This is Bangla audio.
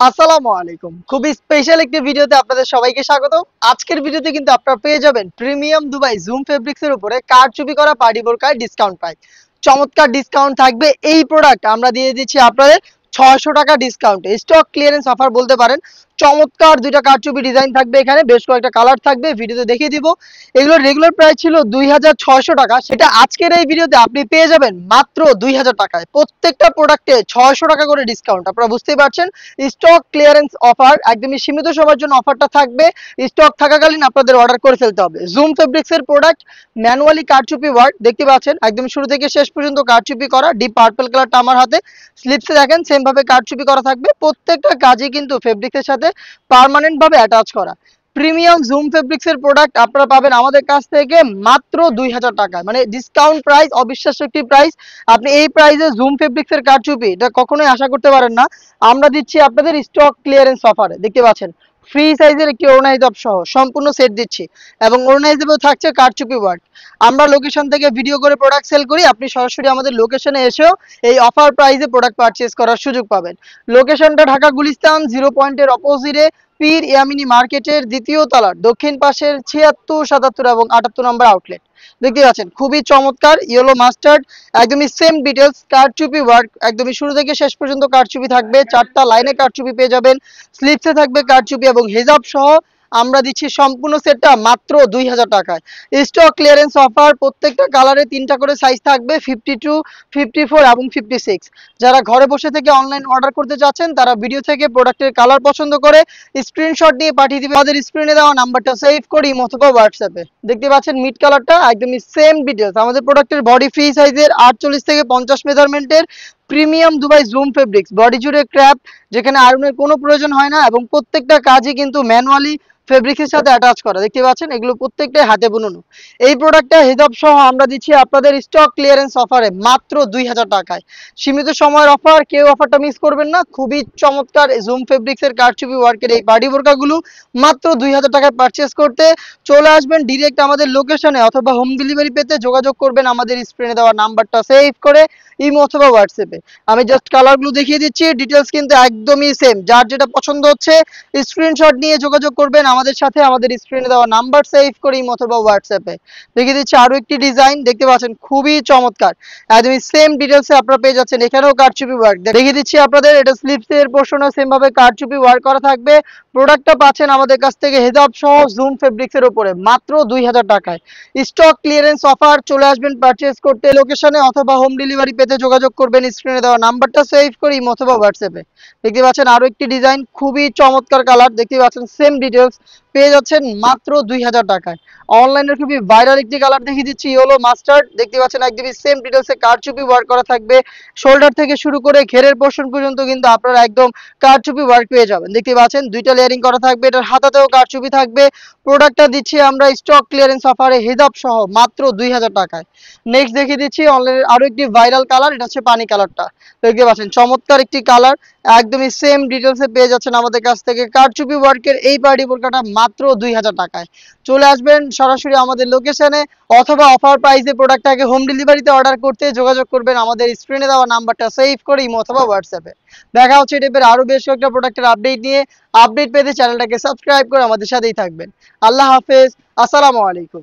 আসসালামু আলাইকুম। খুবই স্পেশাল একটি ভিডিওতে আপনাদের সবাইকে স্বাগত। আজকের ভিডিওতে কিন্তু আপনারা পেয়ে যাবেন প্রিমিয়াম দুবাই জুম ফেব্রিক্স এর উপরে কারচুপি করা পার্টি বোরকার ডিসকাউন্ট প্রাইস। চমৎকার ডিসকাউন্ট থাকবে। এই প্রোডাক্ট আমরা দিয়ে দিচ্ছি আপনাদের ৬০০ টাকা ডিসকাউন্টে। স্টক ক্লিয়ারেন্স অফার বলতে পারেন। চমৎকার দুইটা কারচুপি ডিজাইন থাকবে, এখানে বেশ কয়েকটা কালার থাকবে, ভিডিওতে দেখিয়ে দিব। এগুলোর রেগুলার প্রাইস ছিল ২৬০০ টাকা, সেটা আজকের এই ভিডিওতে আপনি পেয়ে যাবেন মাত্র ২০০০ টাকায়। প্রত্যেকটা প্রোডাক্টে ৬০০ টাকা করে ডিসকাউন্ট, আপনারা বুঝতেই পারছেন। স্টক ক্লিয়ারেন্স অফার, একদমই সীমিত সময়ের জন্য অফারটা থাকবে। স্টক থাকাকালীন আপনাদের অর্ডার করে ফেলতে হবে। জুম ফেব্রিক্স এর প্রোডাক্ট, ম্যানুয়ালি কারচুপি ওয়ার্ক দেখতে পাচ্ছেন, একদম শুরু থেকে শেষ পর্যন্ত কারচুপি করা। ডিপ পার্পল কালারটা আমার হাতে, স্লিপসে দেখেন সেম ভাবে কারচুপি করা থাকবে। প্রত্যেকটা কাজই কিন্তু ফেব্রিক্সের সাথে পার্মানেন্ট ভাবে অ্যাটাচ করা। প্রিমিয়াম জুম ফেব্রিক্স এর প্রোডাক্ট আপনারা পাবেন আমাদের কাছ থেকে মাত্র ২০০০ টাকায়, মানে ডিসকাউন্ট প্রাইস, অবিশ্বাস্য একটি প্রাইস। আপনি এই প্রাইসে জুম ফেব্রিক্স এর কারচুপি এটা কখনোই আশা করতে পারেন না। আমরা দিচ্ছি আপনাদের স্টক ক্লিয়ারেন্স অফারে, দেখতে পাচ্ছেন ফ্রি সাইজের একটি ওড়না হিজাব সহ সম্পূর্ণ সেট দিচ্ছি, এবং ওড়না হিজাবেও থাকছে কারচুপি ওয়ার্ক। আমরা লোকেশন থেকে ভিডিও করে প্রোডাক্ট সেল করি, আপনি সরাসরি আমাদের লোকেশনে এসেও এই অফার প্রাইসে প্রোডাক্ট পারচেজ করার সুযোগ পাবেন। লোকেশনটা ঢাকা গুলিস্তান 0 পয়েন্টের অপোজিটে, পীর ইয়ামিনী মার্কেটের দ্বিতীয় তলার দক্ষিণ পাশের ৭৬, ৭৭ এবং ৭৮ নম্বর আউটলেট। দেখতে পাচ্ছেন খুবই চমৎকার ইয়েলো মাস্টার্ড, একদমই সেম ডিটেলস কারচুপি ওয়ার্ক, একদমই শুরু থেকে শেষ পর্যন্ত কারচুপি থাকবে। 4টা লাইনে কারচুপি পেয়ে যাবেন, স্লিপসে থাকবে কারচুপি এবং হেজাব সহ। আমরা দিচ্ছি সম্পূর্ণ সেটটা মাত্র ২০০০ টাকায়। স্টক ক্লিয়ারেন্স অফার, প্রত্যেকটা কালারে 3টা করে সাইজ থাকবে, 52, 54 এবং 56। যারা ঘরে বসে থেকে অনলাইন অর্ডার করতে চাচ্ছেন তারা ভিডিও থেকে প্রোডাক্টের কালার পছন্দ করে স্ক্রিনশট নিয়ে পাঠিয়ে দিবে আমাদের স্ক্রিনে দেওয়া নাম্বারটা সেভ করি অথবা হোয়াটসঅ্যাপে। দেখতে পাচ্ছেন মিড কালারটা, একদমই সেম ডিটেলস। আমাদের প্রোডাক্টের বডি ফ্রি সাইজের 48 থেকে 50 মেজারমেন্টের premium Dubai zoom fabrics, body জুড়ে ক্র্যাপ, যেখানে আয়রনের কোনো প্রয়োজন হয় না, এবং প্রত্যেকটা কাজই কিন্তু ম্যানুয়ালি ফেব্রিক্সের সাথে অ্যাটাচ করা। দেখতে পাচ্ছেন এগুলো প্রত্যেকটাই হাতে বুননো। এই প্রোডাক্টটা হিজাব সহ আমরা দিচ্ছি আপনাদের স্টক ক্লিয়ারেন্স অফারে মাত্র ২০০০ টাকায়। সীমিত সময়ের অফার, কেউ অফারটা মিস করবেন না। খুবই চমৎকার জুম ফেব্রিক্সের কারচুপি ওয়ার্কের এই পার্টি বোরকাগুলো মাত্র ২০০০ টাকায় পারচেস করতে চলে আসবেন ডিরেক্ট আমাদের লোকেশনে, অথবা হোম ডেলিভারি পেতে যোগাযোগ করবেন আমাদের স্ক্রিনে দেওয়া নাম্বারটা সেভ করে ইমো অথবা হোয়াটসঅ্যাপে। আমি জাস্ট কালারগুলো দেখিয়ে দিচ্ছি, ডিটেলস কিন্তু একদমই সেম। যার যেটা পছন্দ হচ্ছে স্ক্রিনশট নিয়ে যোগাযোগ করবেন আমাদের সাথে, আমাদের স্ক্রিনে দেওয়া নাম্বার সেভ করে ইমো অথবা হোয়াটসঅ্যাপে। দেখিয়ে দিচ্ছি আরো একটি ডিজাইন, দেখতে পাচ্ছেন খুবই চমৎকার, একদমই সেম ডিটেলসে আপনারা পেয়ে যাচ্ছেন। এখানেও কারচুপি ওয়ার্ক দেখিয়ে দিচ্ছি আপনাদের, এটা স্লিপসের পোর্শনও সেম ভাবে কারচুপি ওয়ার্ক করা থাকবে। প্রোডাক্টটা পাচ্ছেন আমাদের কাছ থেকে হেজাব সহ জুম ফেব্রিক্সের উপরে মাত্র ২০০০ টাকায়। স্টক ক্লিয়ারেন্স অফার, চলে আসবেন পারচেজ করতে লোকেশনে, অথবা হোম ডেলিভারি পেতে যোগাযোগ করবেন স্ক্রিনে দেওয়া নাম্বারটা সেভ করি ইমো অথবা হোয়াটসঅ্যাপে। দেখতে পাচ্ছেন আরো একটি ডিজাইন, খুবই চমৎকার কালার, দেখতে পাচ্ছেন সেম ডিটেলস পেয়ে যাচ্ছেন মাত্র ২০০০ টাকায়। অনলাইনের খুবই ভাইরাল একটি কালার দেখিয়ে দিচ্ছি, ইয়েলো মাস্টার্ড। দেখতে পাচ্ছেন একদমই সেম ডিটেলসে কারচুপি ওয়ার্ক করা থাকবে। শোল্ডার থেকে শুরু করে ঘেরের পোর্শন পর্যন্ত কিন্তু আপনারা একদম কারচুপি ওয়ার্ক পেয়ে যাবেন। দেখতে পাচ্ছেন 2টা লেয়ারিং করা থাকবে, এটার হাতাতেও কারচুপি থাকবে। প্রোডাক্টটা দিচ্ছি আমরা স্টক ক্লিয়ারেন্স অফারে হিজাব সহ মাত্র ২০০০ টাকায়। নেক্সট দেখিয়ে দিচ্ছি অনলাইনের আরো একটি ভাইরাল কালার, এটা হচ্ছে পানি কালারটা। দেখতে পাচ্ছেন চমৎকার একটি কালার, একদমই সেম ডিটেলসে পেয়ে যাচ্ছেন আমাদের কাছ থেকে কারচুপি ওয়ার্কের এই পার্টি বোরকাটা মাত্র ২০০০ টাকায়। চলে আসবেন সরাসরি আমাদের লোকেশনে, অথবা অফার প্রাইসে প্রোডাক্টটাকে হোম ডেলিভারিতে অর্ডার করতে যোগাযোগ করবেন আমাদের স্ক্রিনে দেওয়া নাম্বারটা সেভ করে ইমো অথবা হোয়াটসঅ্যাপে। দেখা হচ্ছে এই টাইপের আরো বেশ কয়েকটা প্রোডাক্টের আপডেট নিয়ে। আপডেট পেতে চ্যানেলটাকে সাবস্ক্রাইব করে আমাদের সাথেই থাকবেন। আল্লাহ হাফেজ, আসসালামু আলাইকুম।